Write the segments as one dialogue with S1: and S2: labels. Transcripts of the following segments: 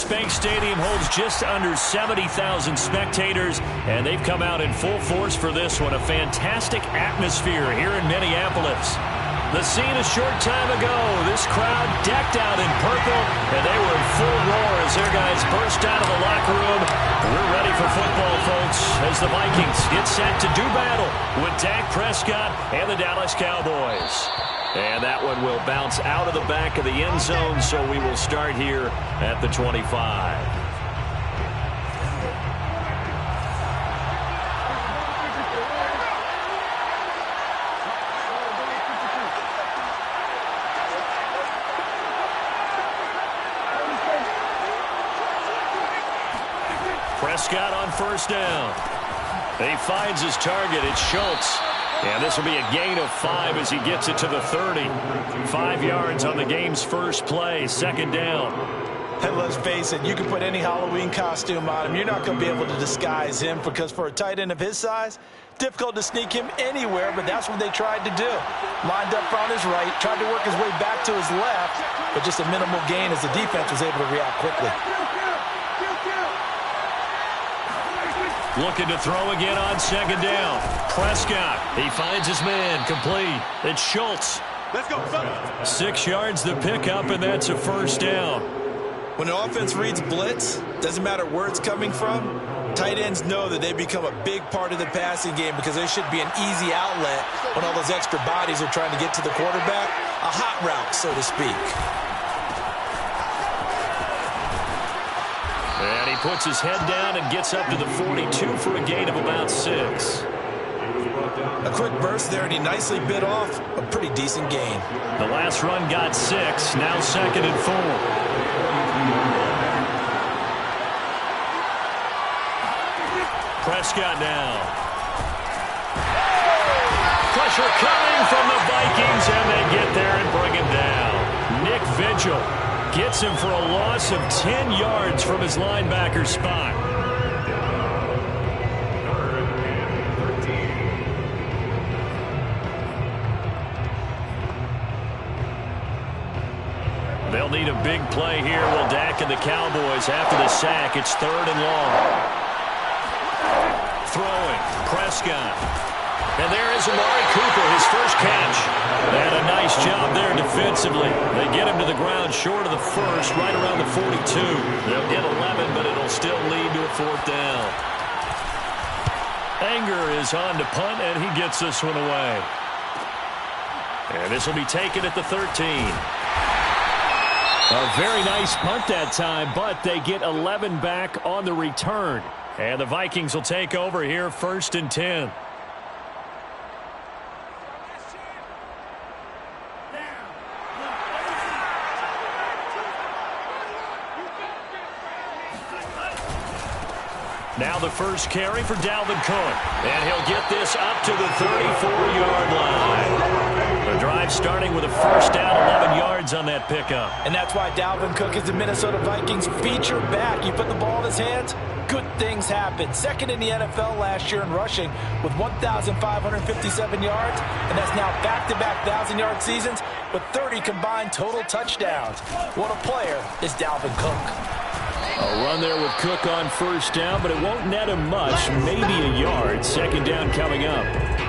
S1: Chase Bank Stadium holds just under 70,000 spectators, and they've come out in full force for this one. A fantastic atmosphere here in Minneapolis. The scene a short time ago, this crowd decked out in purple, and they were in full roar as their guys burst out of the locker room. We're ready for football, folks, as the Vikings get set to do battle with Dak Prescott and the Dallas Cowboys. And that one will bounce out of the back of the end zone, so we will start here at the 25. Prescott on first down. He finds his target. It's Schultz. And this will be a gain of 5 as he gets it to the 30. 5 yards on the game's first play. Second down.
S2: And let's face it, you can put any Halloween costume on him. You're not going to be able to disguise him because for a tight end of his size, difficult to sneak him anywhere, but that's what they tried to do. Lined up on his right, tried to work his way back to his left, but just a minimal gain as the defense was able to react quickly.
S1: Looking to throw again on second down. Prescott, he finds his man, complete. It's Schultz.
S3: Let's go.
S1: 6 yards the pickup, and that's a first down.
S2: When the offense reads blitz, doesn't matter where it's coming from, tight ends know that they become a big part of the passing game because there should be an easy outlet when all those extra bodies are trying to get to the quarterback. A hot route, so to speak.
S1: And he puts his head down and gets up to the 42 for a gain of about 6.
S2: A quick burst there, and he nicely bit off a pretty decent gain.
S1: The last run got 6, now second and 4. Prescott now. Pressure coming from the Vikings, and they get there and bring him down. Nick Vigil gets him for a loss of 10 yards from his linebacker spot. They'll need a big play here. Will Dak and the Cowboys after the sack. It's third and long. Throwing. Prescott. And there is Amari Cooper, his first catch. And a nice job there defensively. They get him to the ground short of the first, right around the 42. They'll get 11, but it'll still lead to a fourth down. Anger is on to punt, and he gets this one away. And this will be taken at the 13. A very nice punt that time, but they get 11 back on the return. And the Vikings will take over here first and 10. Now the first carry for Dalvin Cook. And he'll get this up to the 34-yard line. The drive starting with a first down, 11 yards on that pickup.
S2: And that's why Dalvin Cook is the Minnesota Vikings feature back. You put the ball in his hands, good things happen. Second in the NFL last year in rushing with 1,557 yards. And that's now back-to-back 1,000-yard seasons with 30 combined total touchdowns. What a player is Dalvin Cook.
S1: A run there with Cook on first down, but it won't net him much, maybe a yard. Second down coming up.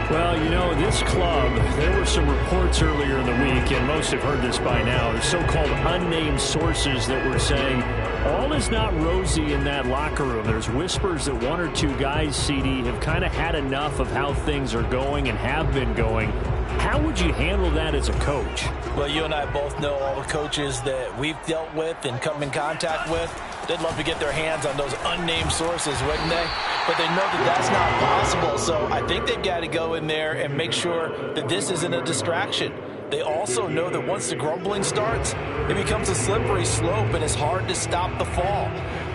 S1: Well, you know, this club, there were some reports earlier in the week, and most have heard this by now, so-called unnamed sources that were saying all is not rosy in that locker room. There's whispers that one or two guys, CD, have kind of had enough of how things are going and have been going. How would you handle that as a coach?
S2: Well, you and I both know all the coaches that we've dealt with and come in contact with. They'd love to get their hands on those unnamed sources, wouldn't they? But they know that that's not possible, so I think they've got to go in there and make sure that this isn't a distraction. They also know that once the grumbling starts, it becomes a slippery slope and it's hard to stop the fall.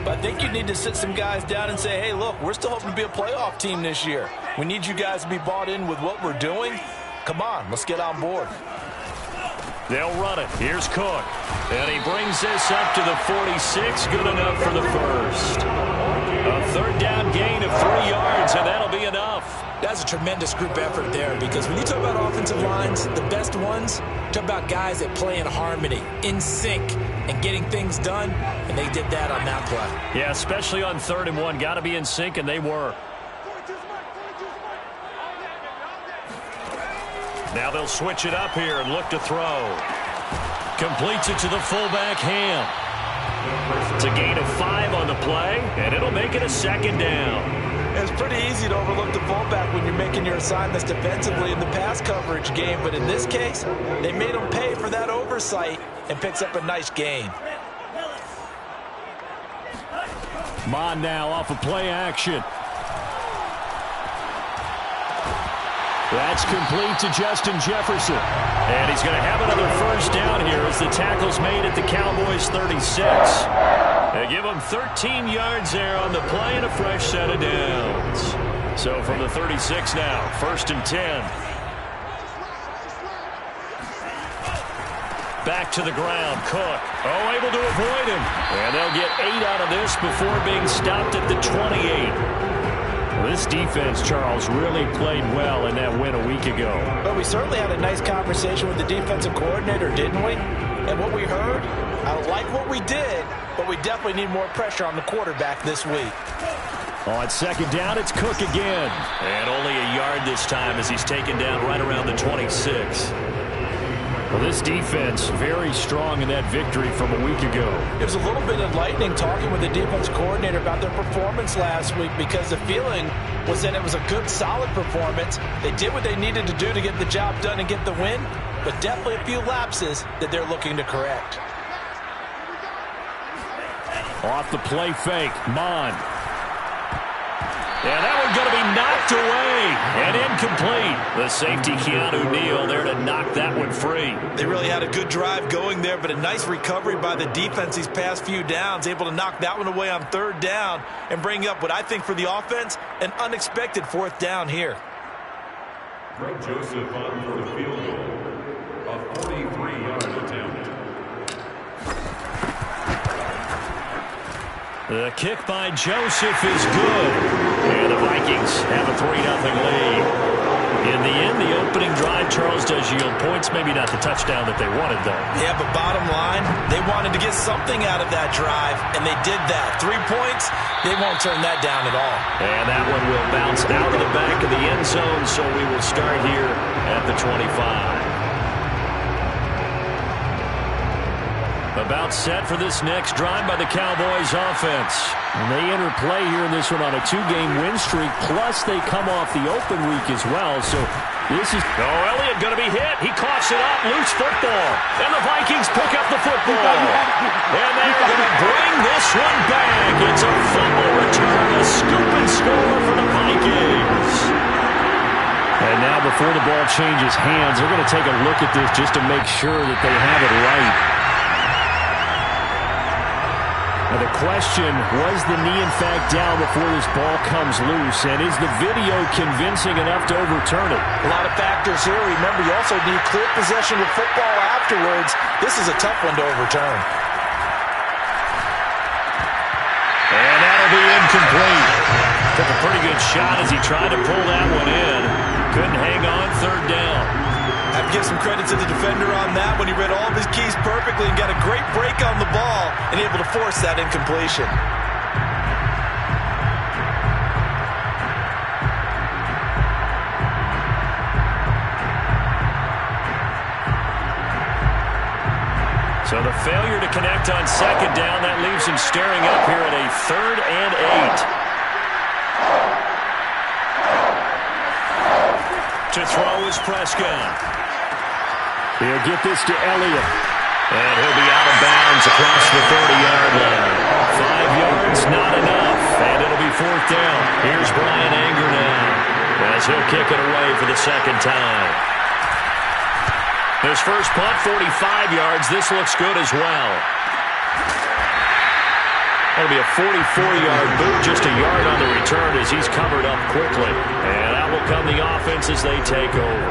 S2: But I think you need to sit some guys down and say, hey, look, we're still hoping to be a playoff team this year. We need you guys to be bought in with what we're doing. Come on, let's get on board.
S1: They'll run it. Here's Cook. And he brings this up to the 46. Good enough for the first. A third down gain of 3 yards, and that'll be enough.
S3: That's a tremendous group effort there, because when you talk about offensive lines, the best ones, talk about guys that play in harmony, in sync, and getting things done, and they did that on that play.
S1: Yeah, especially on 3rd and 1. Got to be in sync, and they were. Now they'll switch it up here and look to throw. Completes it to the fullback, Ham. It's a gain of 5 on the play, and it'll make it a 2nd down.
S2: It's pretty easy to overlook the fullback when you're making your assignments defensively in the pass coverage game, but in this case, they made him pay for that oversight and picks up a nice gain.
S1: Mon now off of play action. That's complete to Justin Jefferson. And he's going to have another 1st down here as the tackle's made at the Cowboys 36. They give him 13 yards there on the play and a fresh set of downs. So from the 36 now, 1st and 10. Back to the ground, Cook. Oh, able to avoid him. And they'll get 8 out of this before being stopped at the 28. This defense, Charles, really played well in that win a week ago.
S2: But we certainly had a nice conversation with the defensive coordinator, didn't we? And what we heard, I like what we did, but we definitely need more pressure on the quarterback this week.
S1: On 2nd down, it's Cook again. And only a yard this time as he's taken down right around the 26. Well, this defense very strong in that victory from a week ago.
S2: It was a little bit enlightening talking with the defense coordinator about their performance last week, because the feeling was that it was a good, solid performance. They did what they needed to do to get the job done and get the win, but definitely a few lapses that they're looking to correct.
S1: Off the play fake, Mon. And that one's going to be knocked away and incomplete. The safety, Keanu Neal, there to knock that one free.
S2: They really had a good drive going there, but a nice recovery by the defense these past few downs, able to knock that one away on 3rd down and bring up what I think for the offense, an unexpected 4th down here.
S4: Greg Joseph on for the field goal, a 43-yard attempt.
S1: The kick by Joseph is good. And the Vikings have a 3-0 lead. In the end, the opening drive, Charles, does yield points. Maybe not the touchdown that they wanted, though.
S2: Yeah, but bottom line, they wanted to get something out of that drive, and they did that. 3 points, they won't turn that down at all.
S1: And that one will bounce out of the back of the end zone, so we will start here at the 25. About set for this next drive by the Cowboys offense. And they enter play here in this one on a 2-game win streak, plus they come off the open week as well. So this is... Oh, Elliott going to be hit. He coughs it up. Loose football. And the Vikings pick up the football. And they're going to bring this one back. It's a fumble return. A scoop and score for the Vikings. And now before the ball changes hands, they're going to take a look at this just to make sure that they have it right. Now the question, was the knee in fact down before this ball comes loose? And is the video convincing enough to overturn it?
S2: A lot of factors here. Remember, you also need clear possession of football afterwards. This is a tough one to overturn.
S1: And that'll be incomplete. Took a pretty good shot as he tried to pull that one in. Couldn't hang on, 3rd down.
S2: I have to give some credit to the defender on that when he read all of his keys perfectly and got a great break on the ball and able to force that incompletion.
S1: So the failure to connect on 2nd down, that leaves him staring up here at a 3rd and 8. To throw is Prescott. He'll get this to Elliott. And he'll be out of bounds across the 30-yard line. 5 yards, not enough. And it'll be 4th down. Here's Brian Anger now as he'll kick it away for the 2nd time. His first punt, 45 yards. This looks good as well. That'll be a 44-yard boot, just a yard on the return as he's covered up quickly. And that will come the offense as they take over.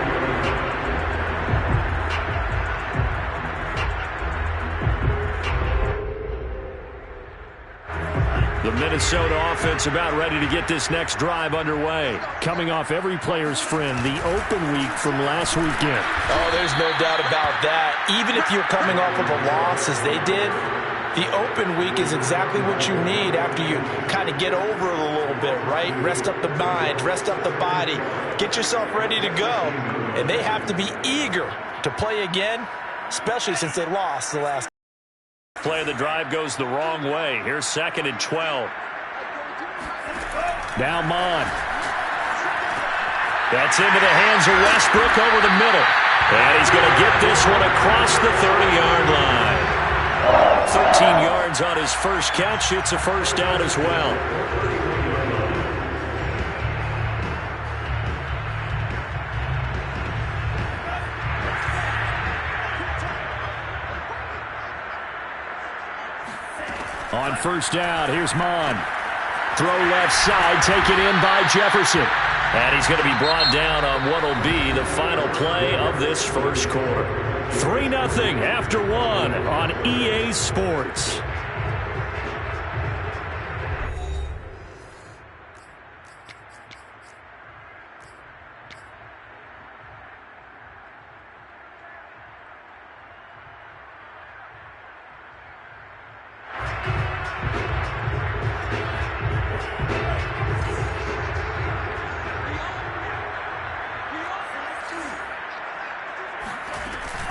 S1: The Minnesota offense about ready to get this next drive underway. Coming off every player's friend, the open week from last weekend.
S2: Oh, there's no doubt about that. Even if you're coming off of a loss as they did, the open week is exactly what you need after you kind of get over it a little bit, right? Rest up the mind, rest up the body, get yourself ready to go. And they have to be eager to play again, especially since they lost the last.
S1: Play of the drive goes the wrong way. Here's 2nd and 12. Now Mon. That's into the hands of Westbrook over the middle. And he's going to get this one across the 30-yard line. 13 yards on his first catch. It's a first down as well. On first down, here's Mon. Throw left side, taken in by Jefferson. And he's going to be brought down on what will be the final play of this first quarter. 3-0 after 1 on EA Sports.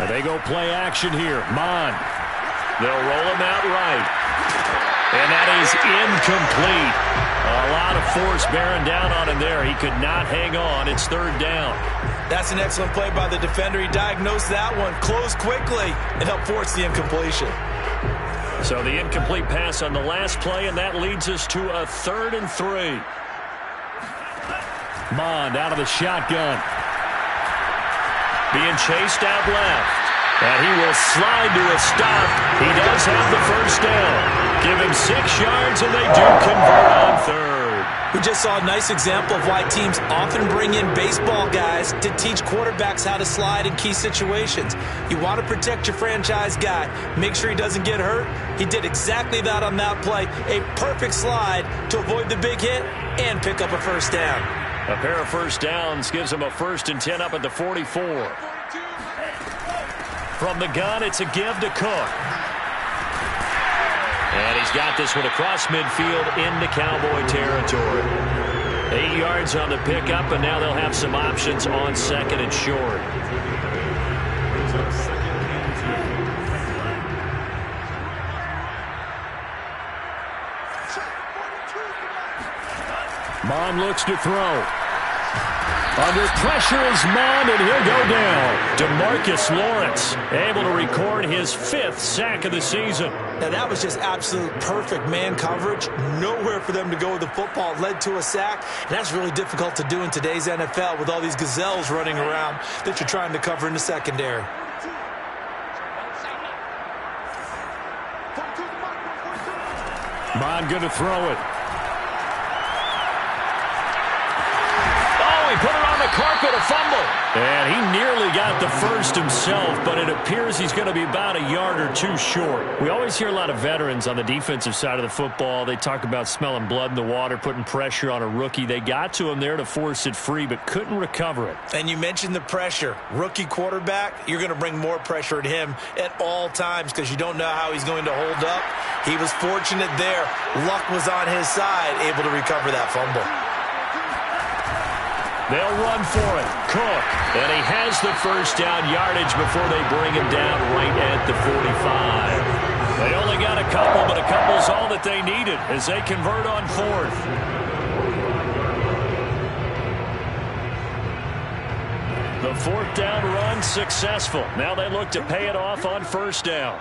S1: They go play action here. Mon. They'll roll him out right. And that is incomplete. A lot of force bearing down on him there. He could not hang on. It's 3rd down.
S2: That's an excellent play by the defender. He diagnosed that one, closed quickly, and helped force the incompletion.
S1: So the incomplete pass on the last play, and that leads us to a 3rd and 3. Mon out of the shotgun. Being chased out left. And he will slide to a stop. He does have the first down. Give him 6 yards, and they do convert on 3rd.
S3: We just saw a nice example of why teams often bring in baseball guys to teach quarterbacks how to slide in key situations. You want to protect your franchise guy. Make sure he doesn't get hurt. He did exactly that on that play. A perfect slide to avoid the big hit and pick up a first down.
S1: A pair of first downs gives him a 1st and 10 up at the 44. From the gun, it's a give to Cook. And he's got this one across midfield into Cowboy territory. 8 yards on the pickup, and now they'll have some options on 2nd and short. Mon looks to throw. Under pressure is Mon, and he'll go down. DeMarcus Lawrence able to record his 5th sack of the season.
S3: Now, that was just absolute perfect man coverage. Nowhere for them to go with the football. It led to a sack, and that's really difficult to do in today's NFL with all these gazelles running around that you're trying to cover in the secondary.
S1: Mon going to throw it. Put it on the carpet, a fumble. And he nearly got the first himself, but it appears he's going to be about a yard or 2 short. We always hear a lot of veterans on the defensive side of the football. They talk about smelling blood in the water, putting pressure on a rookie. They got to him there to force it free, but couldn't recover it.
S2: And you mentioned the pressure. Rookie quarterback, you're going to bring more pressure at him at all times because you don't know how he's going to hold up. He was fortunate there. Luck was on his side, able to recover that fumble.
S1: They'll run for it. Cook. And he has the first down yardage before they bring him down right at the 45. They only got a couple, but a couple's all that they needed as they convert on 4th. The 4th down run successful. Now they look to pay it off on 1st down.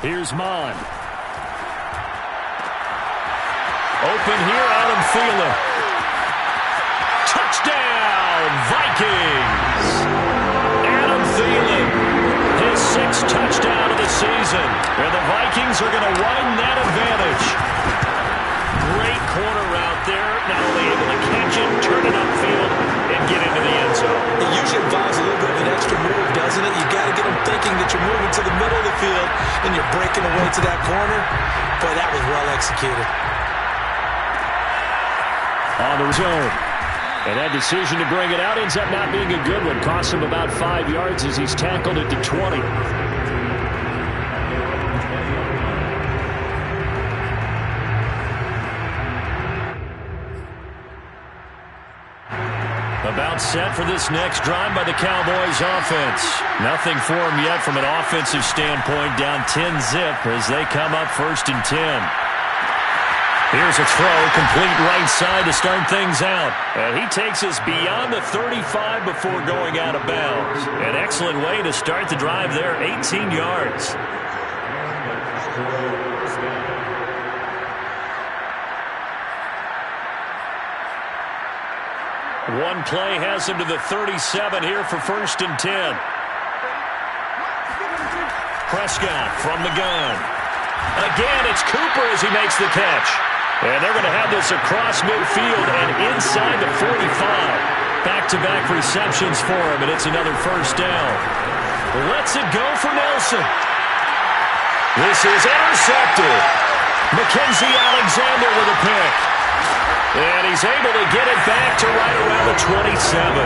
S1: Here's Mon. Open here, Adam Thielen. Touchdown, Vikings! Adam Thielen, his 6th touchdown of the season. And the Vikings are going to widen that advantage. Great corner route there. Not only able to catch it, turn it upfield, and get into the end zone.
S3: It usually involves a little bit of an extra move, doesn't it? You got to get them thinking that you're moving to the middle of the field and you're breaking away to that corner. Boy, that was well executed.
S1: On the zone. And that decision to bring it out ends up not being a good one. Costs him about 5 yards as he's tackled at the 20. About set for this next drive by the Cowboys offense. Nothing for them yet from an offensive standpoint. Down 10-zip as they come up 1st and 10. Here's a throw, complete right side to start things out. And he takes us beyond the 35 before going out of bounds. An excellent way to start the drive there, 18 yards. One play has him to the 37 here for 1st and 10. Prescott from the gun. Again, it's Cooper as he makes the catch. And they're going to have this across midfield and inside the 45. Back-to-back receptions for him, and it's another 1st down. Lets it go for Nelson. This is intercepted. Mackenzie Alexander with a pick. And he's able to get it back to right around the 27.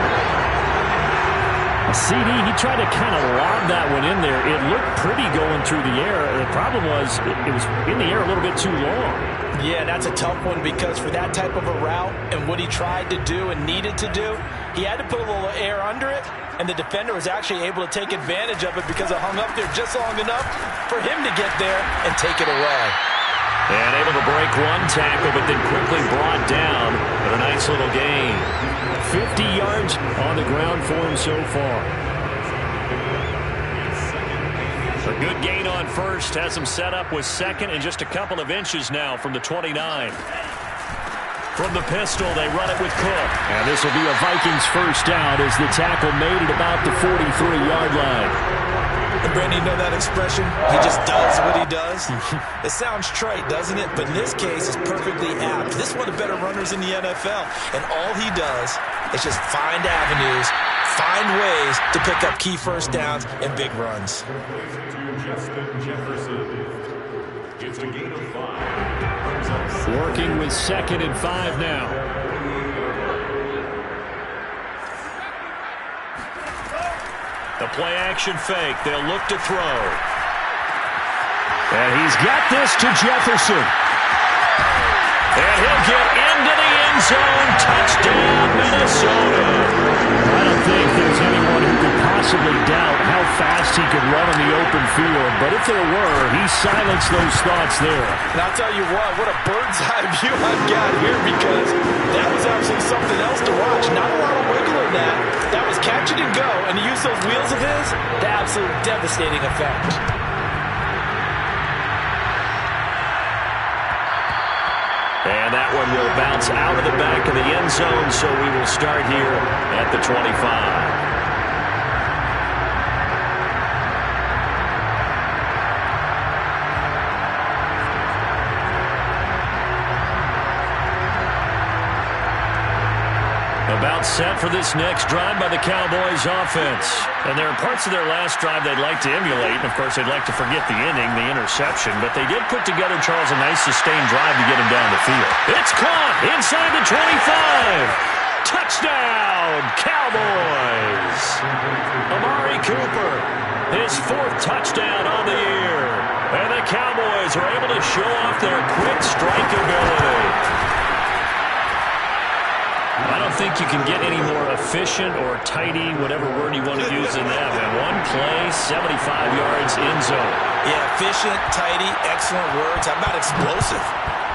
S1: A CD, he tried to kind of lob that one in there. It looked pretty going through the air. The problem was it was in the air a little bit too long.
S2: Yeah, that's a tough one because for that type of a route and what he tried to do and needed to do, he had to put a little air under it, and the defender was actually able to take advantage of it because it hung up there just long enough for him to get there and take it away.
S1: And able to break one tackle, but then quickly brought down with a nice little gain. 50 yards on the ground for him so far. A good gain on 1st has him set up with 2nd and just a couple of inches now from the 29. From the pistol, they run it with Cook. And this will be a Vikings 1st down as the tackle made at about the 43-yard line.
S3: And Brandon, you know that expression? He just does what he does. It sounds trite, doesn't it? But in this case, it's perfectly apt. This is one of the better runners in the NFL. And all he does is just find avenues, find ways to pick up key 1st downs and big runs.
S4: It's a gain of 5.
S1: Working with 2nd and 5 now. The play-action fake. They'll look to throw. And he's got this to Jefferson. And he'll get into the end zone. Touchdown, Minnesota. I don't think there's anyone who could possibly doubt how fast he could run on the open field. But if there were, he silenced those thoughts there.
S2: And I'll tell you what a bird's-eye view I've got here because that was absolutely something else to watch. Not a lot of wiggle in that. That was catch it and go, and to use those wheels of his, the absolute devastating effect.
S1: And that one will bounce out of the back of the end zone, so we will start here at the 25. About set for this next drive by the Cowboys offense. And there are parts of their last drive they'd like to emulate. And, of course, they'd like to forget the inning, the interception. But they did put together, Charles, a nice sustained drive to get him down the field. It's caught inside the 25. Touchdown, Cowboys. Amari Cooper, his 4th touchdown on the year. And the Cowboys are able to show off their quick strike ability. I don't think you can get any more efficient or tidy, whatever word you want to use in that. And one play, 75 yards in zone.
S3: Yeah, efficient, tidy, excellent words. How about explosive?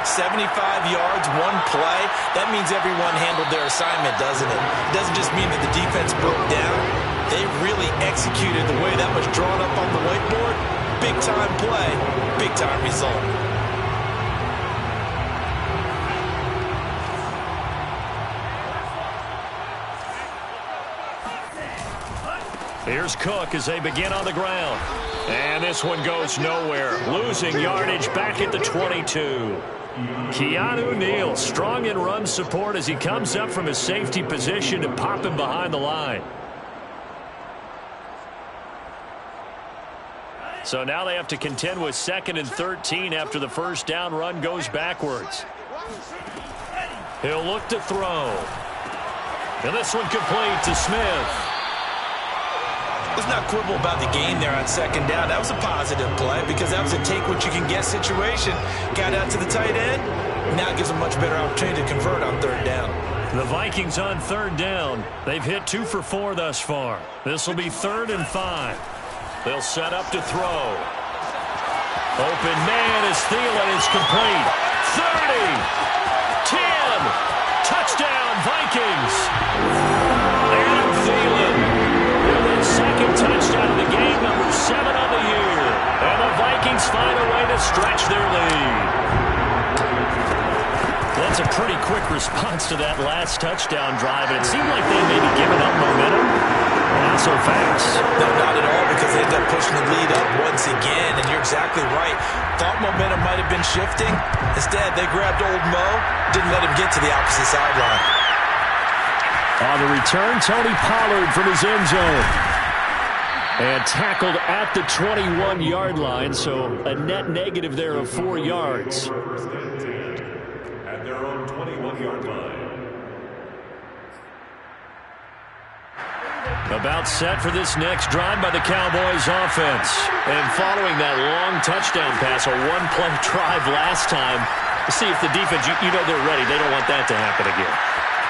S3: 75 yards, one play. That means everyone handled their assignment, doesn't it? It doesn't just mean that the defense broke down. They really executed the way that was drawn up on the whiteboard. Big-time play, big-time result.
S1: Here's Cook as they begin on the ground. And this one goes nowhere. Losing yardage back at the 22. Keanu Neal strong in run support as he comes up from his safety position to pop him behind the line. So now they have to contend with 2nd and 13 after the first down run goes backwards. He'll look to throw. And this one complete to Smith.
S3: Let's not quibble about the gain there on 2nd down. That was a positive play because that was a take-what-you-can-get situation. Got out to the tight end. Now it gives them a much better opportunity to convert on 3rd down.
S1: The Vikings on 3rd down. They've hit 2 for 4 thus far. This will be 3rd and 5. They'll set up to throw. Open man is Thielen. It's complete. 30. 10. Touchdown, Vikings. Adam Thielen with his 2nd touchdown of the game, number 7 on the year. And the Vikings find a way to stretch their lead. That's a pretty quick response to that last touchdown drive. And it seemed like they may be giving up momentum. Not so fast.
S3: No, not at all, because they ended up pushing the lead up once again. And you're exactly right. Thought momentum might have been shifting. Instead, they grabbed old Mo. Didn't let him get to the opposite sideline.
S1: On the return, Tony Pollard from his end zone. And tackled at the 21-yard line, so a net negative there of 4 yards.
S4: First and 10 at their own 21-yard line.
S1: About set for this next drive by the Cowboys offense. And following that long touchdown pass, a one-play drive last time, to see if the defense, you know they're ready. They don't want that to happen again.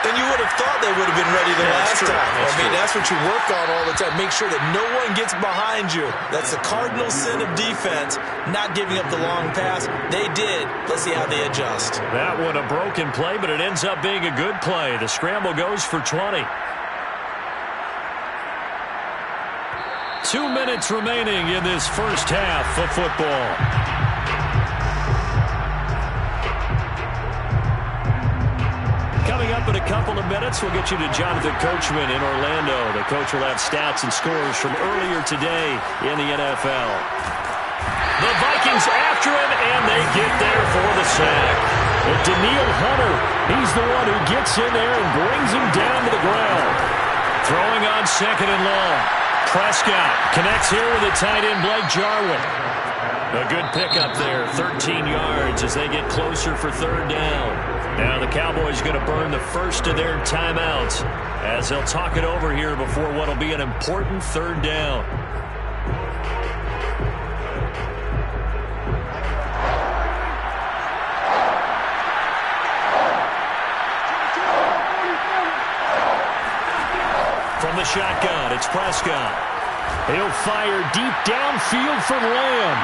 S3: And you would have thought they would have been ready the last time. That's what you work on all the time. Make sure that no one gets behind you. That's the cardinal sin of defense, not giving up the long pass. They did. Let's see how they adjust.
S1: That one a broken play, but it ends up being a good play. The scramble goes for 20. 2 minutes remaining in this first half of football. Coming up in a couple of minutes, we'll get you to Jonathan Coachman in Orlando. The coach will have stats and scores from earlier today in the NFL. The Vikings after him, and they get there for the sack. But Daniil Hunter, he's the one who gets in there and brings him down to the ground. Throwing on 2nd and long. Prescott connects here with the tight end Blake Jarwin. A good pickup there, 13 yards as they get closer for 3rd down. Now the Cowboys going to burn the first of their timeouts as they'll talk it over here before what will be an important 3rd down. From the shotgun, it's Prescott. He'll fire deep downfield from Lamb.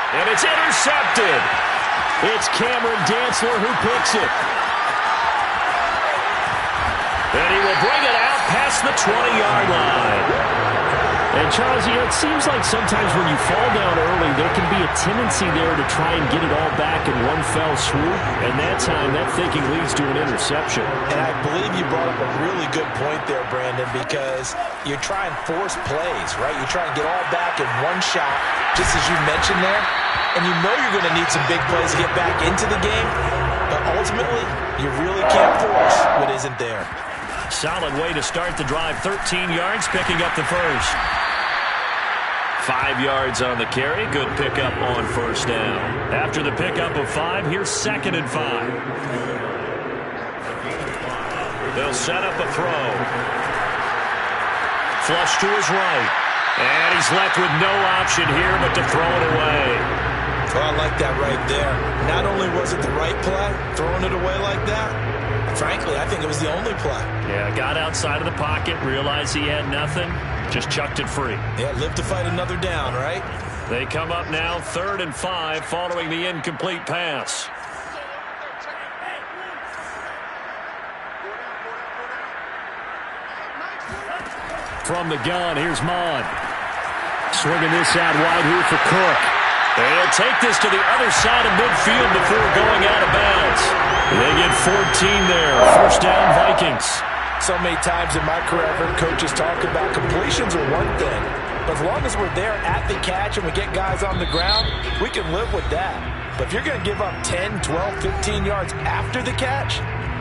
S1: And it's intercepted. It's Cameron Dantzler who picks it. And he will bring it out past the 20-yard line. And, Charles, it seems like sometimes when you fall down early, there can be a tendency there to try and get it all back in one fell swoop. And that time, that thinking leads to an interception.
S2: And I believe you brought up a really good point there, Brandon, because you try and force plays, right? You try and get all back in one shot, just as you mentioned there. And you know you're going to need some big plays to get back into the game. But ultimately, you really can't force what isn't there.
S1: Solid way to start the drive. 13 yards, picking up the first. 5 yards on the carry. Good pickup on 1st down. After the pickup of 5, here's 2nd and 5. They'll set up a throw. Flush to his right. And he's left with no option here but to throw it away.
S3: Oh, I like that right there. Not only was it the right play, throwing it away like that, frankly, I think it was the only play.
S1: Yeah, got outside of the pocket, realized he had nothing, just chucked it free.
S3: Yeah, live to fight another down, right?
S1: They come up now 3rd and 5 following the incomplete pass. From the gun, here's Mond. Swinging this out wide here for Cook. They'll take this to the other side of midfield before going out of bounds. They get 14 there. 1st down, Vikings.
S2: So many times in my career, I've heard coaches talk about completions are one thing. But as long as we're there at the catch and we get guys on the ground, we can live with that. But if you're going to give up 10, 12, 15 yards after the catch,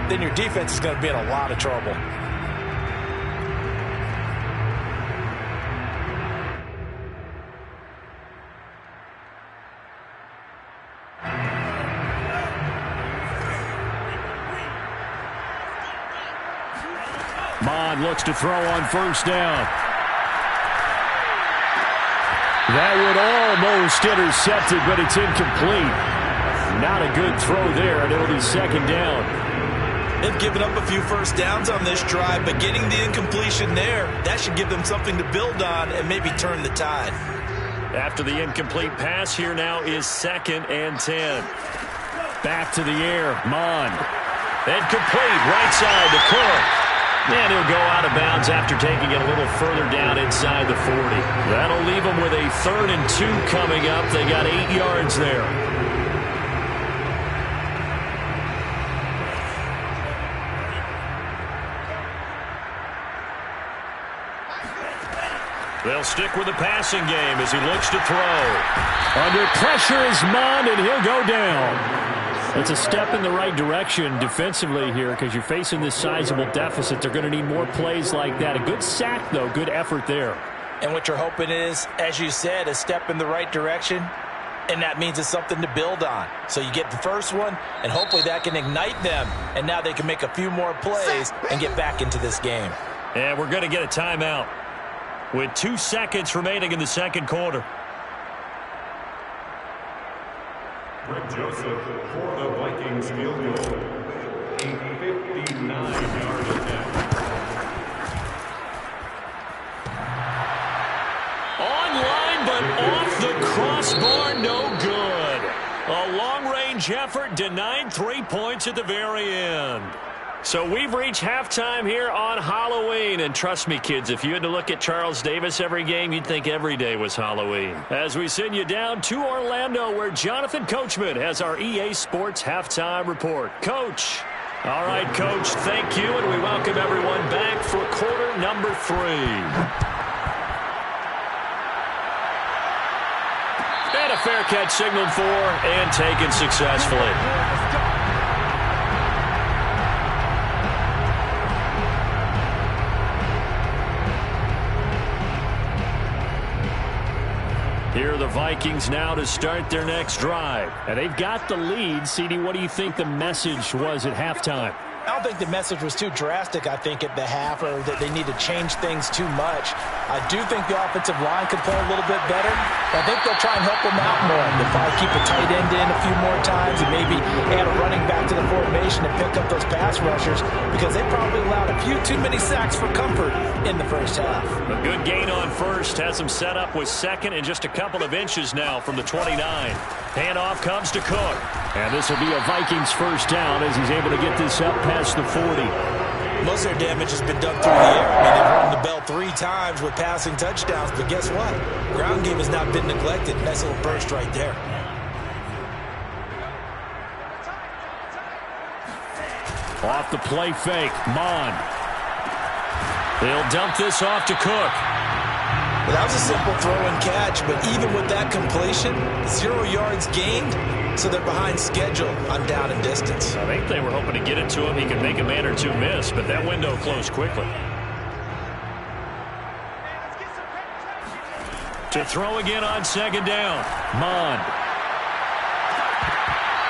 S2: then your defense is going to be in a lot of trouble.
S1: Mond looks to throw on first down. That would almost intercepted, but it's incomplete. Not a good throw there, and it'll be second down.
S3: They've given up a few first downs on this drive, but getting the incompletion there, that should give them something to build on and maybe turn the tide.
S1: After the incomplete pass, here now is 2nd and 10. Back to the air, Mond. And complete, right side to Cook. And he'll go out of bounds after taking it a little further down inside the 40. That'll leave them with a 3rd and 2 coming up. They got 8 yards there. They'll stick with the passing game as he looks to throw. Under pressure is Mond, and he'll go down. It's a step in the right direction defensively here because you're facing this sizable deficit. They're going to need more plays like that. A good sack, though. Good effort there.
S2: And what you're hoping is, as you said, a step in the right direction, and that means it's something to build on. So you get the first one, and hopefully that can ignite them, and now they can make a few more plays and get back into this game.
S1: And we're going to get a timeout with 2 seconds remaining in the second quarter.
S4: Greg Joseph for the Vikings field goal. A 59-yard attempt.
S1: Online, but off the crossbar, no good. A long-range effort denied 3 points at the very end. So we've reached halftime here on Halloween. And trust me, kids, if you had to look at Charles Davis every game, you'd think every day was Halloween. As we send you down to Orlando, where Jonathan Coachman has our EA Sports Halftime Report. Coach. All right, Coach, thank you, and we welcome everyone back for quarter number 3. And a fair catch signaled for and taken successfully. Here are the Vikings now to start their next drive. And they've got the lead. CD, what do you think the message was at halftime?
S2: I don't think the message was too drastic, I think, at the half, or that they need to change things too much. I do think the offensive line could play a little bit better. I think they'll try and help them out more. They'll probably keep a tight end in a few more times and maybe add a running back to the formation and pick up those pass rushers because they probably allowed a few too many sacks for comfort in the first half.
S1: A good gain on first has them set up with 2nd and just a couple of inches now from the 29. Handoff comes to Cook. And this will be a Vikings first down as he's able to get this up past the 40.
S3: Most of their damage has been done through the air. I mean, they've rung the bell 3 times with passing touchdowns, but guess what? Ground game has not been neglected. Nice little burst right there.
S1: Off the play fake, Mond. They'll dump this off to Cook.
S3: Well, that was a simple throw and catch, but even with that completion, 0 yards gained, so they're behind schedule on down and distance.
S1: I think they were hoping to get it to him. He could make a man or two miss, but that window closed quickly. To throw again on 2nd down, Mond.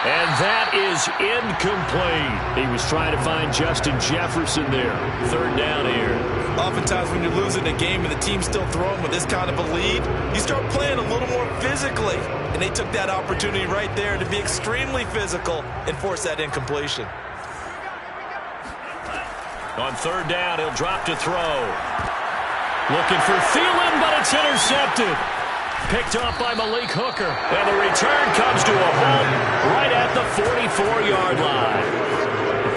S1: And that is incomplete. He was trying to find Justin Jefferson there. 3rd down here.
S3: Oftentimes when you're losing a game and the team's still throwing with this kind of a lead, you start playing a little more physically. And they took that opportunity right there to be extremely physical and force that incompletion.
S1: On 3rd down, he'll drop to throw. Looking for Thielen, but it's intercepted. Picked off by Malik Hooker. And the return comes to a halt right at the 44-yard line.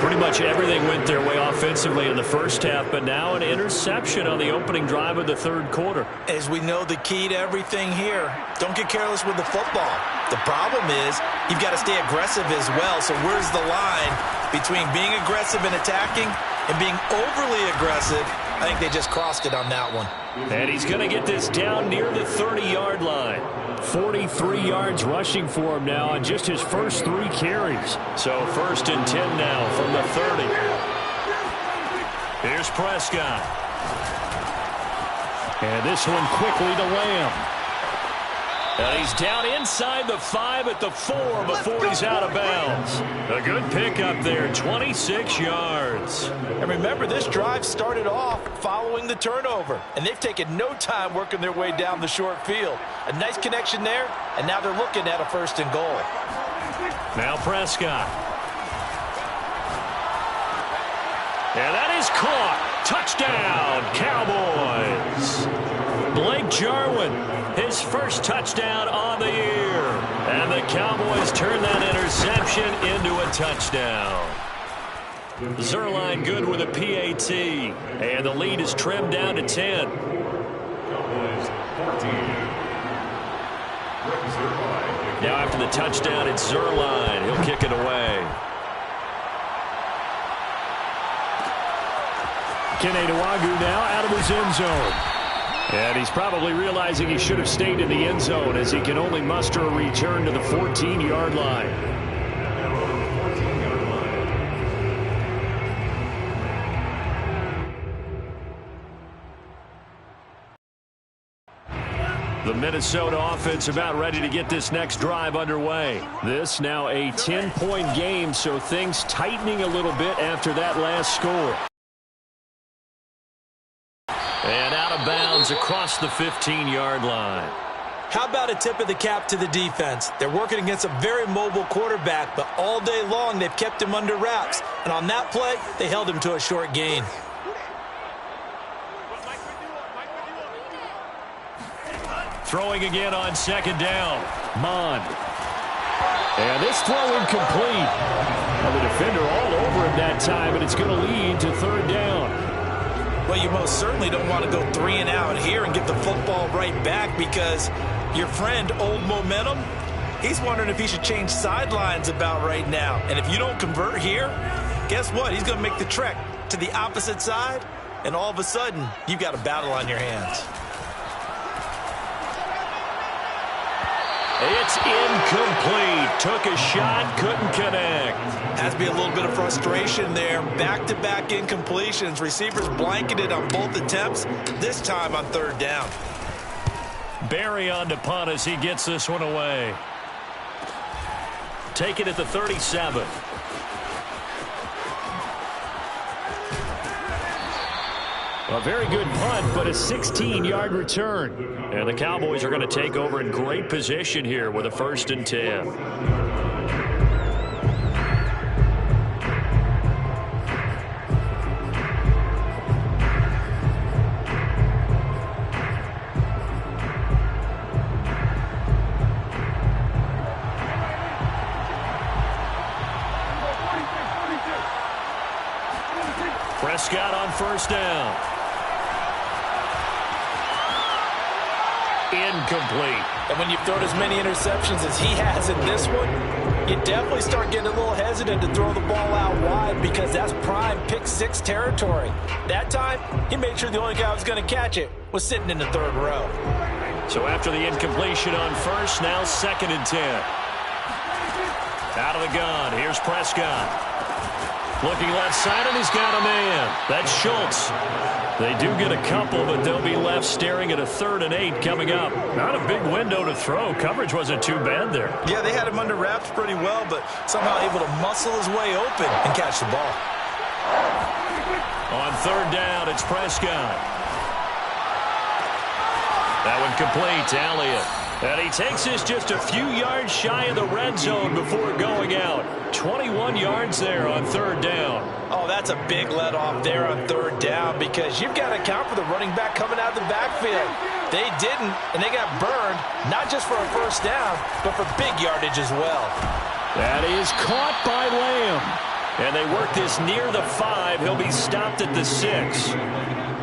S1: Pretty much everything went their way offensively in the first half, but now an interception on the opening drive of the 3rd quarter.
S3: As we know, the key to everything here, don't get careless with the football. The problem is you've got to stay aggressive as well. So where's the line between being aggressive and attacking and being overly aggressive? I think they just crossed it on that one.
S1: And he's going to get this down near the 30-yard line. 43 yards rushing for him now on just his first 3 carries. So 1st and 10 now from the 30. Here's Prescott. And this one quickly to Lamb. And he's down inside the 5 at the 4 before he's out of bounds. A good pickup there, 26 yards.
S2: And remember, this drive started off following the turnover, and they've taken no time working their way down the short field. A nice connection there, and now they're looking at a 1st and goal.
S1: Now Prescott. And that is caught. Touchdown, Cowboys. Blake Jarwin, his first touchdown on the year. And the Cowboys turn that interception into a touchdown. Zerline good with a PAT. And the lead is trimmed down to 10.
S4: Cowboys 14.
S1: Now after the touchdown, it's Zerline. He'll kick it away. Kene Nwagu now out of his end zone. And he's probably realizing he should have stayed in the end zone as he can only muster a return to the 14-yard line. The Minnesota offense about ready to get this next drive underway. This now a 10-point game, so things tightening a little bit after that last score. And out of bounds across the 15-yard line.
S3: How about a tip of the cap to the defense? They're working against a very mobile quarterback, but all day long they've kept him under wraps. And on that play, they held him to a short gain.
S1: Throwing again on 2nd down. Mond. And this throw incomplete. Well, the defender all over him that time, and it's going to lead to 3rd down.
S3: Well, you most certainly don't want to go 3 and out here and get the football right back because your friend, Old Momentum, he's wondering if he should change sidelines about right now. And if you don't convert here, guess what? He's going to make the trek to the opposite side, and all of a sudden, you've got a battle on your hands.
S1: It's incomplete. Took a shot, couldn't connect.
S3: Has to be a little bit of frustration there. Back-to-back incompletions. Receivers blanketed on both attempts, this time on 3rd down.
S1: Barry on to punt as he gets this one away. Take it at the 37. A very good punt, but a 16-yard return. And the Cowboys are going to take over in great position here with a 1st and 10. Prescott on 1st down. Incomplete.
S2: And when you've thrown as many interceptions as he has in this one, you definitely start getting a little hesitant to throw the ball out wide because that's prime pick 6 territory. That time, he made sure the only guy who was going to catch it was sitting in the 3rd row.
S1: So after the incompletion on 1st, now 2nd and 10. Out of the gun, here's Prescott. Looking left side, and he's got a man. That's Schultz. They do get a couple, but they'll be left staring at a 3rd and 8 coming up. Not a big window to throw. Coverage wasn't too bad there.
S3: Yeah, they had him under wraps pretty well, but somehow able to muscle his way open and catch the ball.
S1: On 3rd down, it's Prescott. That one complete to Elliott. And he takes this just a few yards shy of the red zone before going out. 21 yards there on 3rd down.
S2: Oh, that's a big let off there on 3rd down because you've got to account for the running back coming out of the backfield. They didn't, and they got burned, not just for a 1st down, but for big yardage as well.
S1: That is caught by Lamb. And they work this near the 5. He'll be stopped at the 6.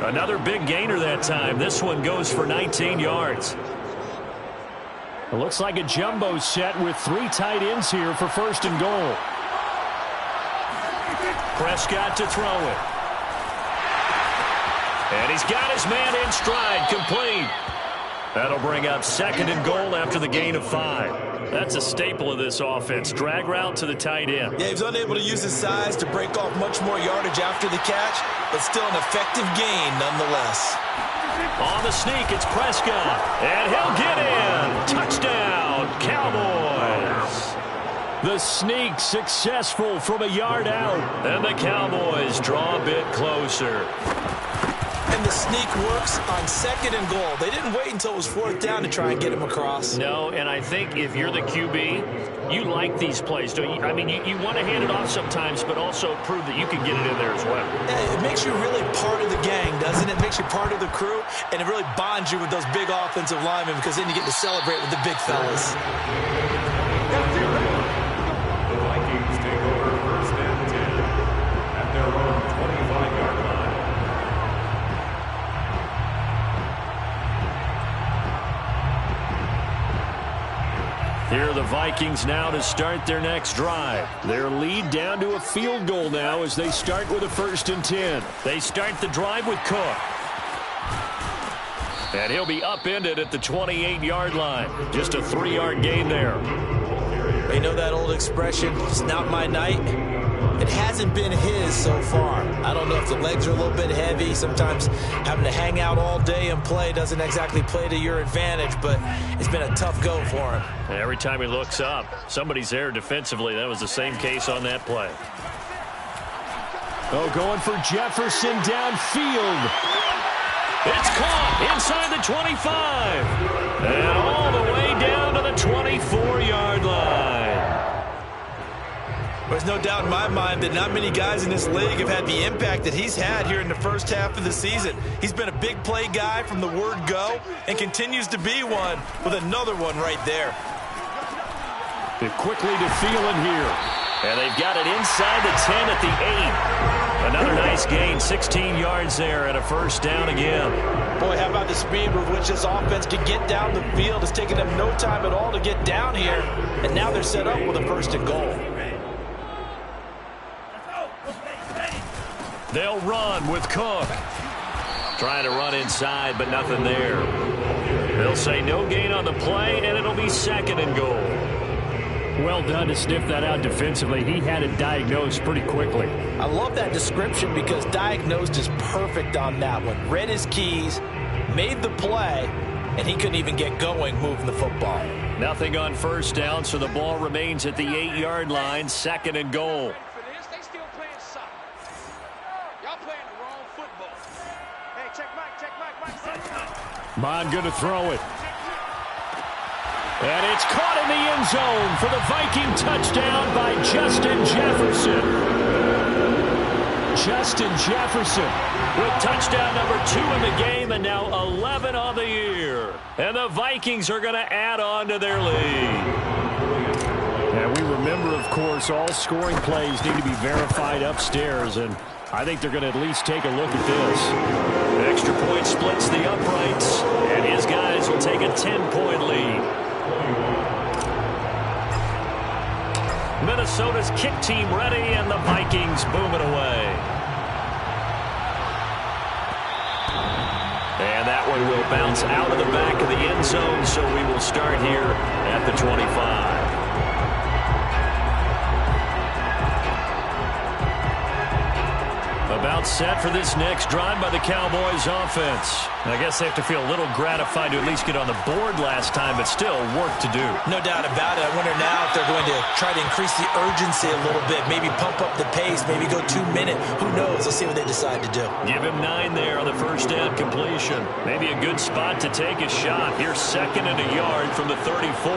S1: Another big gainer that time. This one goes for 19 yards. It looks like a jumbo set with 3 tight ends here for 1st and goal. Prescott to throw it. And he's got his man in stride, complete. That'll bring up 2nd and goal after the gain of 5. That's a staple of this offense. Drag route to the tight end.
S3: Yeah, he was unable to use his size to break off much more yardage after the catch, but still an effective gain nonetheless.
S1: On the sneak, it's Prescott. And he'll get in. Touchdown, Cowboys. The sneak successful from a yard out. And the Cowboys draw a bit closer.
S3: And the sneak works on 2nd and goal. They didn't wait until it was 4th down to try and get him across.
S1: No, and I think if you're the QB, you like these plays, don't you? I mean, you want to hand it off sometimes, but also prove that you can get it in there as well.
S3: It makes you really part of the gang, doesn't it? It makes you part of the crew, and it really bonds you with those big offensive linemen because then you get to celebrate with the big fellas.
S4: The Vikings take over 1st and 10 at their own 25-yard line.
S1: Here are the Vikings now to start their next drive. Their lead down to a field goal now as they start with a 1st and 10. They start the drive with Cook. And he'll be upended at the 28-yard line. Just a 3-yard gain there.
S3: You know that old expression, it's not my night? It hasn't been his so far. I don't know if the legs are a little bit heavy. Sometimes having to hang out all day and play doesn't exactly play to your advantage, but it's been a tough go for him.
S1: And every time he looks up, somebody's there defensively. That was the same case on that play. Oh, going for Jefferson downfield. It's caught inside the 25. And all the way down to the 24-yard line.
S3: There's no doubt in my mind that not many guys in this league have had the impact that he's had here in the first half of the season. He's been a big play guy from the word go and continues to be one with another one right there.
S1: They're quickly to Thielen here. And they've got it inside the 10 at the 8. Another nice gain, 16 yards there, and a 1st down again.
S2: Boy, how about the speed with which this offense can get down the field? It's taken them no time at all to get down here. And now they're set up with a 1st and goal.
S1: They'll run with Cook. Trying to run inside, but nothing there. They'll say no gain on the play, and it'll be 2nd and goal. Well done to sniff that out defensively. He had it diagnosed pretty quickly.
S2: I love that description because diagnosed is perfect on that one. Read his keys, made the play, and he couldn't even get going moving the football.
S1: Nothing on 1st down, so the ball remains at the 8-yard line, 2nd and goal. Bond going to throw it. And it's caught in the end zone for the Viking touchdown by Justin Jefferson. Justin Jefferson with touchdown number 2 in the game and now 11 on the year. And the Vikings are going to add on to their lead. And we remember, of course, all scoring plays need to be verified upstairs, and I think they're going to at least take a look at this. Extra point splits the uprights, and his guys will take a 10-point lead. Minnesota's kick team ready, and the Vikings boom it away. And that one will bounce out of the back of the end zone, so we will start here at the 25. About set for this next drive by the Cowboys offense. I guess they have to feel a little gratified to at least get on the board last time, but still work to do.
S3: No doubt about it. I wonder now if they're going to try to increase the urgency a little bit, maybe pump up the pace, maybe go 2-minute. Who knows? Let's see what they decide to do.
S1: Give him 9 there on the 1st down completion. Maybe a good spot to take a shot. Here's 2nd and a yard from the 34.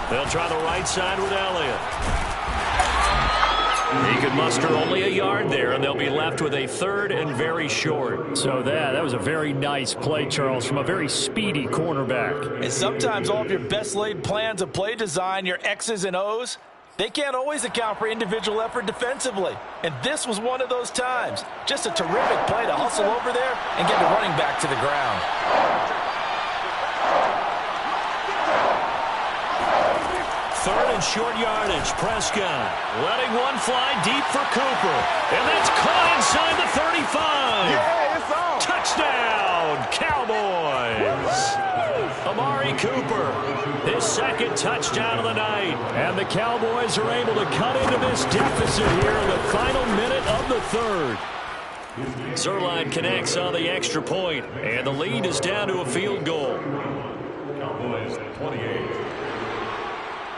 S1: They'll try the right side with Elliott. He could muster only a yard there, and they'll be left with a 3rd and very short. So that was a very nice play, Charles, from a very speedy cornerback.
S2: And sometimes all of your best laid plans of play design, your X's and O's, they can't always account for individual effort defensively. And this was one of those times. Just a terrific play to hustle over there and get the running back to the ground.
S1: 3rd and short yardage. Prescott letting one fly deep for Cooper. And that's caught inside the 35.
S5: Yeah, it's on.
S1: Touchdown, Cowboys. Amari Cooper, his 2nd touchdown of the night. And the Cowboys are able to cut into this deficit here in the final minute of the 3rd. Zerline connects on the extra point, and the lead is down to a field goal.
S4: Cowboys 28.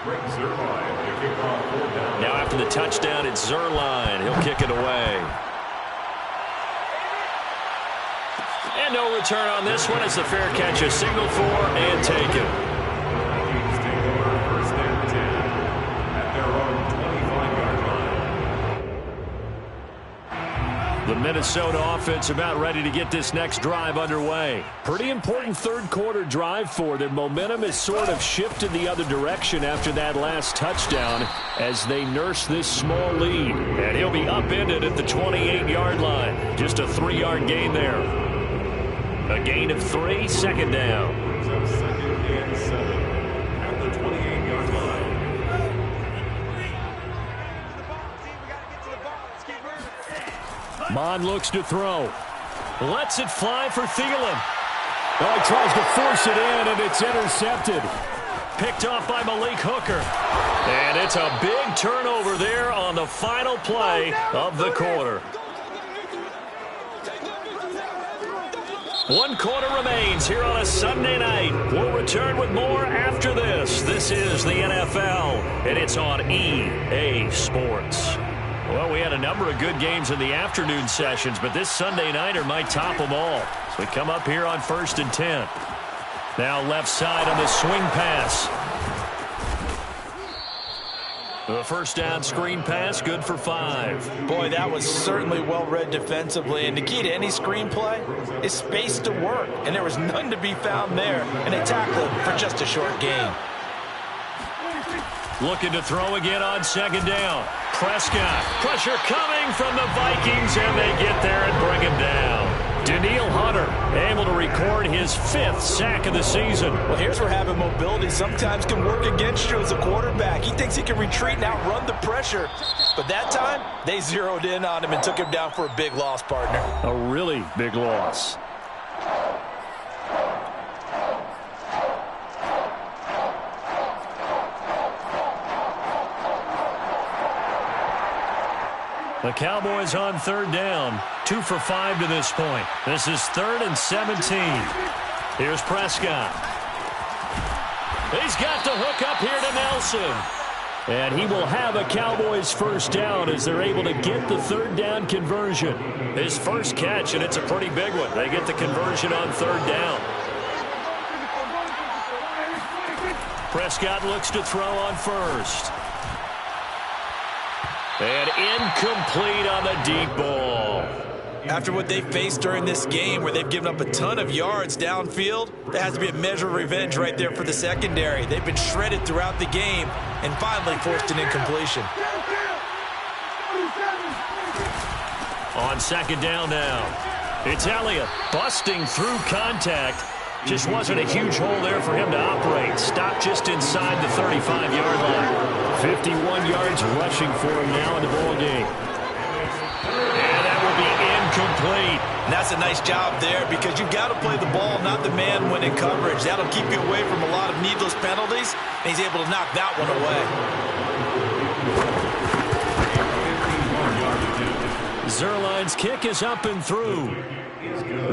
S4: Greg Zuerlein to kick off 4th down.
S1: Now after the touchdown, it's Zuerlein. He'll kick it away. And no return on this one as the fair catch is signaled for and taken.
S4: Vikings take over 1st and 10 at their own 25-yard line.
S1: The Minnesota offense about ready to get this next drive underway. Pretty important third-quarter drive for them. Momentum has sort of shifted the other direction after that last touchdown as they nurse this small lead. And he'll be upended at the 28-yard line. Just a 3-yard gain there. A gain of 3, 2nd down.
S4: So 2nd and 7 at the 28-yard line.
S1: Mond looks to throw. Lets it fly for Thielen. Oh, he tries to force it in, and it's intercepted. Picked off by Malik Hooker. And it's a big turnover there on the final play of the quarter. 1 quarter remains here on a Sunday night. We'll return with more after this. This is the NFL, and it's on EA Sports. Well, we had a number of good games in the afternoon sessions, but this Sunday nighter might top them all. So we come up here on 1st and 10. Now left side on the swing pass. The 1st down screen pass, good for 5.
S2: Boy, that was certainly well-read defensively. And the key to any screenplay is space to work. And there was none to be found there. And they tackled for just a short gain.
S1: Looking to throw again on 2nd down. Prescott. Pressure coming from the Vikings, and they get there and bring him down. Danielle Hunter able to record his 5th sack of the season.
S2: Well, here's where having mobility sometimes can work against you as a quarterback. He thinks he can retreat and outrun the pressure. But that time, they zeroed in on him and took him down for a big loss, partner.
S1: A really big loss. The Cowboys on 3rd down. 2 for 5 to this point. This is 3rd and 17. Here's Prescott. He's got the hook up here to Nelson. And he will have a Cowboys 1st down as they're able to get the 3rd down conversion. His first catch, and it's a pretty big one. They get the conversion on 3rd down. Prescott looks to throw on 1st. And incomplete on the deep ball.
S3: After what they faced during this game where they've given up a ton of yards downfield, there has to be a measure of revenge right there for the secondary. They've been shredded throughout the game and finally forced an incompletion.
S1: On 2nd down now. It's Elliott busting through contact. Just wasn't a huge hole there for him to operate. Stopped just inside the 35-yard line. 51 yards rushing for him now in the ball game. And that will be incomplete.
S3: And that's a nice job there because you've got to play the ball, not the man when in coverage. That'll keep you away from a lot of needless penalties, and he's able to knock that one away.
S1: Zuerlein's kick is up and through.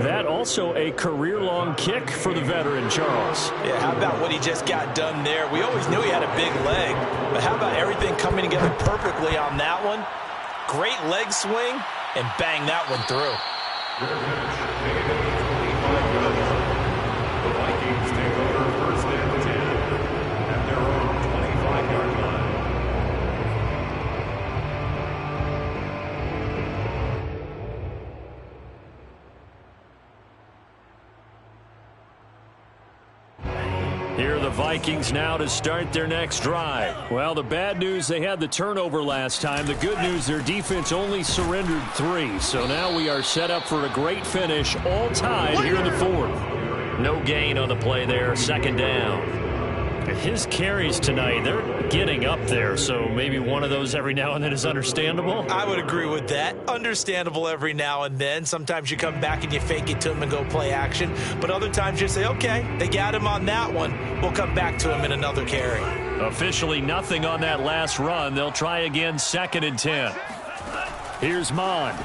S1: That also a career-long kick for the veteran, Charles.
S2: Yeah, how about what he just got done there? We always knew he had a big leg, but how about everything coming together perfectly on that one? Great leg swing, and bang that one through.
S4: The Vikings take over 1st and 10 at their own 25-yard line.
S1: Here are the Vikings now to start their next drive. Well, the bad news, they had the turnover last time. The good news, their defense only surrendered 3. So now we are set up for a great finish, all tied here in the 4th. No gain on the play there, 2nd down. His carries tonight, they're getting up there, so maybe one of those every now and then is understandable.
S3: I would agree with that. Understandable every now and then. Sometimes you come back and you fake it to him and go play action. But other times you say, okay, they got him on that one. We'll come back to him in another carry.
S1: Officially nothing on that last run. They'll try again 2nd and 10. Here's Mond.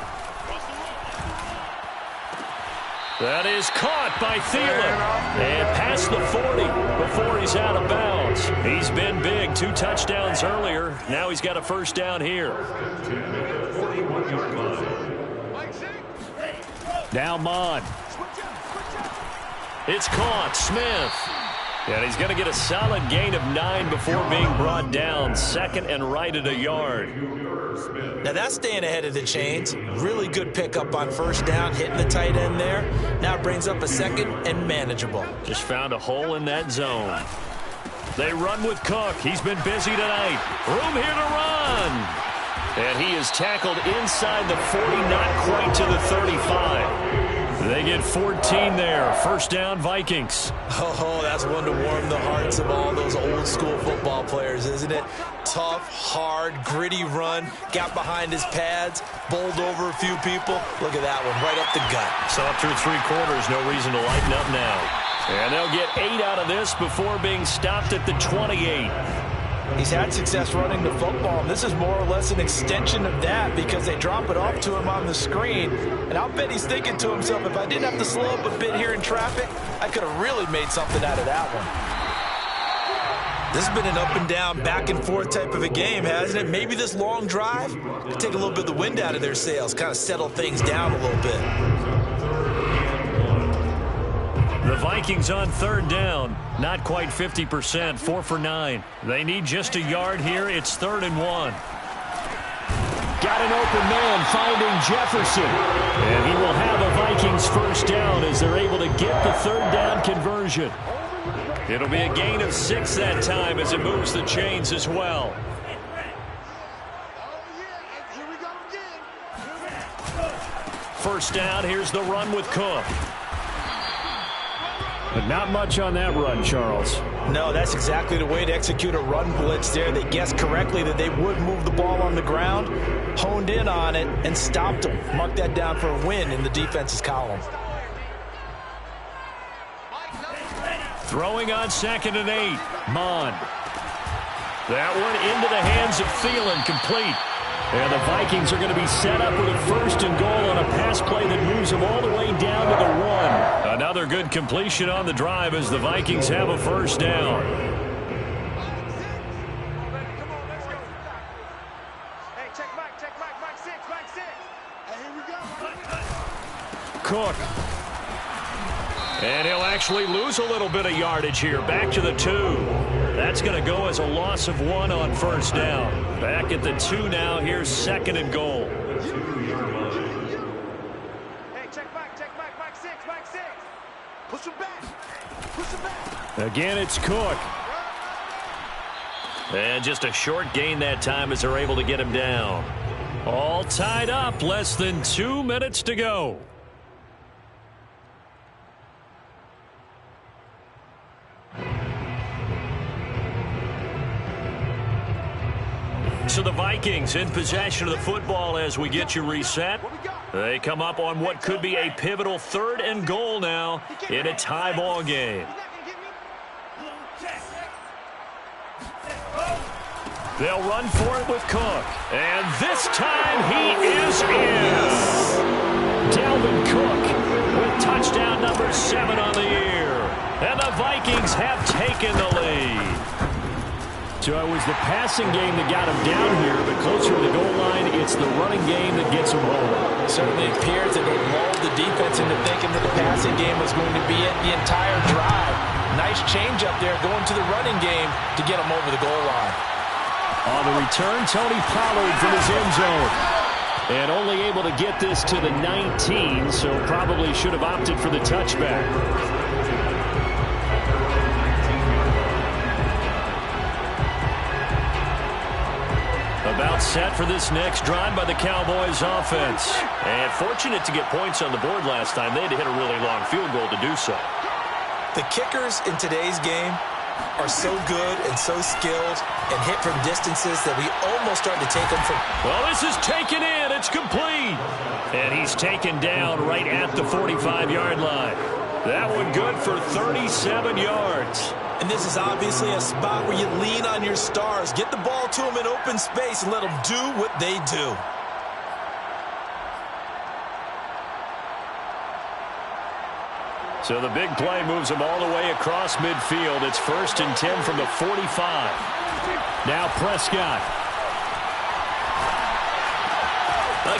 S1: That is caught by Thielen. And past the 40 before he's out of bounds. He's been big. 2 touchdowns earlier. Now he's got a first down here. Now Mon. It's caught. Smith. And he's going to get a solid gain of 9 before being brought down. Second and right at a yard.
S3: Now that's staying ahead of the chains. Really good pickup on first down, hitting the tight end there. Now it brings up a second and manageable.
S1: Just found a hole in that zone. They run with Cook. He's been busy tonight. Room here to run. And he is tackled inside the 40, not quite to the 35. They get 14 there. First down, Vikings.
S3: Oh, that's one to warm the hearts of all those old school football players, isn't it? Tough, hard, gritty run. Got behind his pads, bowled over a few people. Look at that one, right up the gut.
S1: So up through 3 quarters, no reason to lighten up now. And they'll get 8 out of this before being stopped at the 28.
S2: He's had success running the football, and this is more or less an extension of that because they drop it off to him on the screen. And I'll bet he's thinking to himself, if I didn't have to slow up a bit here in traffic, I could have really made something out of that one.
S3: This has been an up and down, back and forth type of a game, hasn't it? Maybe this long drive could take a little bit of the wind out of their sails, kind of settle things down a little bit.
S1: The Vikings on third down. Not quite 50%, 4 for 9. They need just a yard here. It's 3rd and 1. Got an open man finding Jefferson. And he will have a Vikings first down as they're able to get the 3rd down conversion. It'll be a gain of 6 that time as it moves the chains as well. First down, here's the run with Cook. But not much on that run, Charles.
S2: No, that's exactly the way to execute a run blitz there. They guessed correctly that they would move the ball on the ground, honed in on it, and stopped them. Mark that down for a win in the defense's column.
S1: Throwing on 2nd and 8. Mon. That one into the hands of Thielen, complete. And the Vikings are going to be set up with a 1st and goal on a pass play that moves them all the way down to the 1. Another good completion on the drive as the Vikings have a first down. Cook. And he'll actually lose a little bit of yardage here. Back to the 2. That's going to go as a loss of 1 on first down. Back at the 2 now. Here's 2nd and goal.
S5: Hey, check back, back 6, back 6. Push him back.
S1: Again, it's Cook. And just a short gain that time as they're able to get him down. All tied up. Less than 2 minutes to go. So the Vikings in possession of the football as we get you reset. They come up on what could be a pivotal 3rd and goal now in a tie ball game. They'll run for it with Cook. And this time he is in. Dalvin Cook with touchdown number 7 on the year. And the Vikings have taken the lead. So it was the passing game that got him down here, but closer to the goal line, it's the running game that gets him home.
S2: It certainly appears that they lulled the defense into thinking that the passing game was going to be it the entire drive. Nice change up there going to the running game to get him over the goal line.
S1: On the return, Tony Pollard from his end zone. And only able to get this to the 19, so probably should have opted for the touchback. About set for this next drive by the Cowboys offense. And fortunate to get points on the board last time. They had to hit a really long field goal to do so.
S3: The kickers in today's game are so good and so skilled and hit from distances that we almost start to take them from.
S1: Well, this is taken in. It's complete. And he's taken down right at the 45-yard line. That one good for 37 yards.
S3: And this is obviously a spot where you lean on your stars. Get the ball to them in open space and let them do what they do.
S1: So the big play moves them all the way across midfield. It's 1st and 10 from the 45. Now Prescott.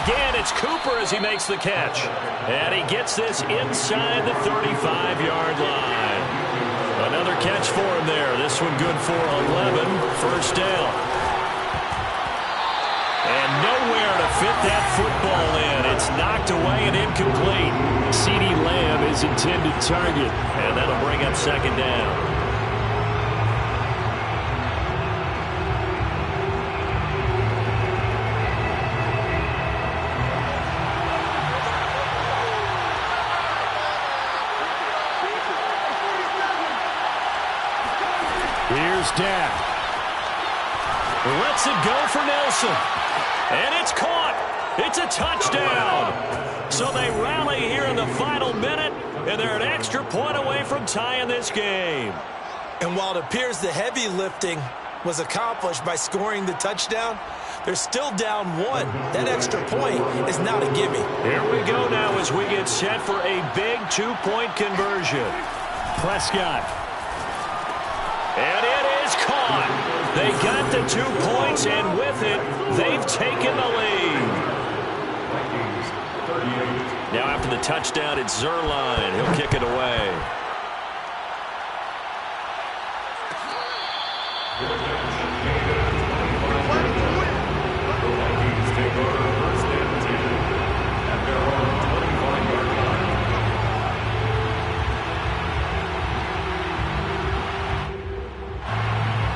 S1: Again, it's Cooper as he makes the catch. And he gets this inside the 35-yard line. Another catch for him there. This one good for 11. 1st down. And nowhere to fit that football in. It's knocked away and incomplete. CeeDee Lamb is intended target. And that'll bring up 2nd down. Here's Dak. Lets it go for Nelson. And it's caught. It's a touchdown. So they rally here in the final minute, and they're an extra point away from tying this game.
S3: And while it appears the heavy lifting was accomplished by scoring the touchdown, they're still down 1. That extra point is not a gimme.
S1: Here we go now as we get set for a big 2-point conversion. Prescott. And it is caught. They got the 2 points, and with it, they've taken the lead. Now after the touchdown, it's Zerline. He'll kick it away.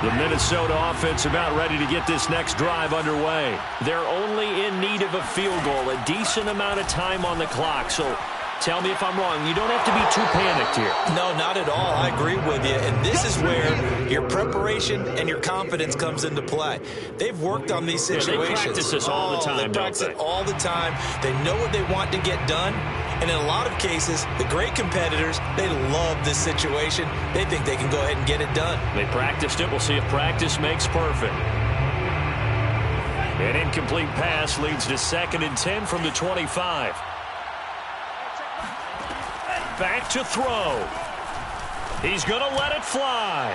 S1: The Minnesota offense about ready to get this next drive underway. They're only in need of a field goal, a decent amount of time on the clock. So tell me if I'm wrong. You don't have to be too panicked here.
S3: No, not at all. I agree with you. And this is where your preparation and your confidence comes into play. They've worked on these situations.
S1: They practice this all the time,
S3: They practice it all the time. They know what they want to get done. And in a lot of cases, the great competitors, they love this situation. They think they can go ahead and get it done.
S1: They practiced it. We'll see if practice makes perfect. An incomplete pass leads to 2nd and 10 from the 25. Back to throw. He's going to let it fly.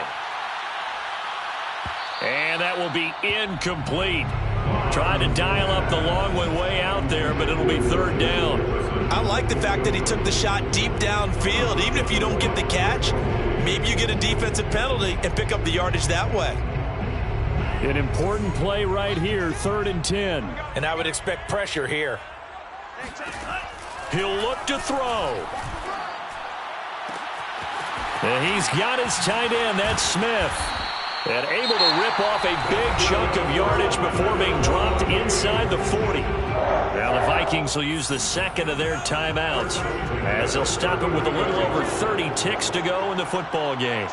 S1: And that will be incomplete. Trying to dial up the long one way out there, but it'll be 3rd down.
S3: I like the fact that he took the shot deep downfield. Even if you don't get the catch, maybe you get a defensive penalty and pick up the yardage that way.
S1: An important play right here, 3rd and 10.
S2: And I would expect pressure here.
S1: He'll look to throw. And he's got his tight end, that's Smith. And able to rip off a big chunk of yardage before being dropped inside the 40. Now the Vikings will use the 2nd of their timeouts as they'll stop it with a little over 30 ticks to go in the football game.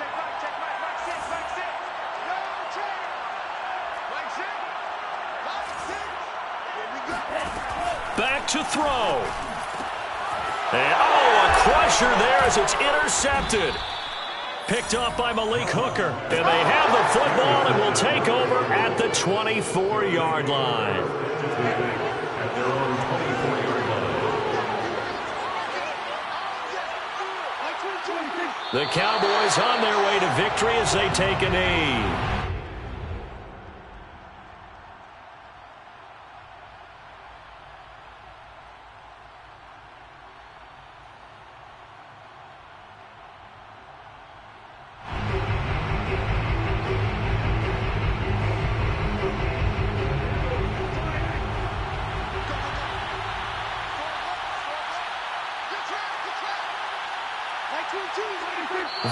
S1: Back to throw. And, a crusher there as it's intercepted. Picked off by Malik Hooker. And they have the football and will take over at the 24-yard line. The Cowboys on their way to victory as they take a knee.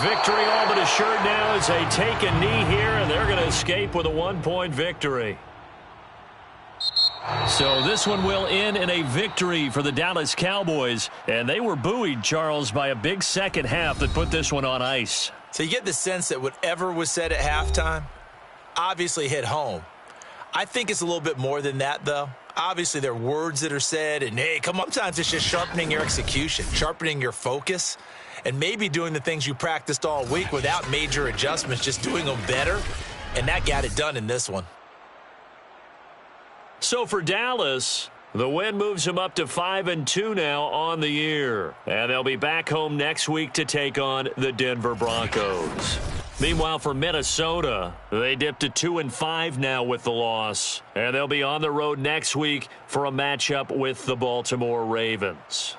S1: Victory all but assured now as they take a knee here, and they're going to escape with a 1-point victory. So this one will end in a victory for the Dallas Cowboys, and they were buoyed, Charles, by a big second half that put this one on ice.
S3: So you get the sense that whatever was said at halftime obviously hit home. I think it's a little bit more than that, though. Obviously, there are words that are said, and hey, come on. Sometimes it's just sharpening your execution, sharpening your focus, and maybe doing the things you practiced all week without major adjustments, just doing them better, and that got it done in this one.
S1: So for Dallas, The win moves them up to 5-2 now on the year. And they'll be back home next week to take on the Denver Broncos. Meanwhile, for Minnesota, they dipped to 2-5 now with the loss. And they'll be on the road next week for a matchup with the Baltimore Ravens.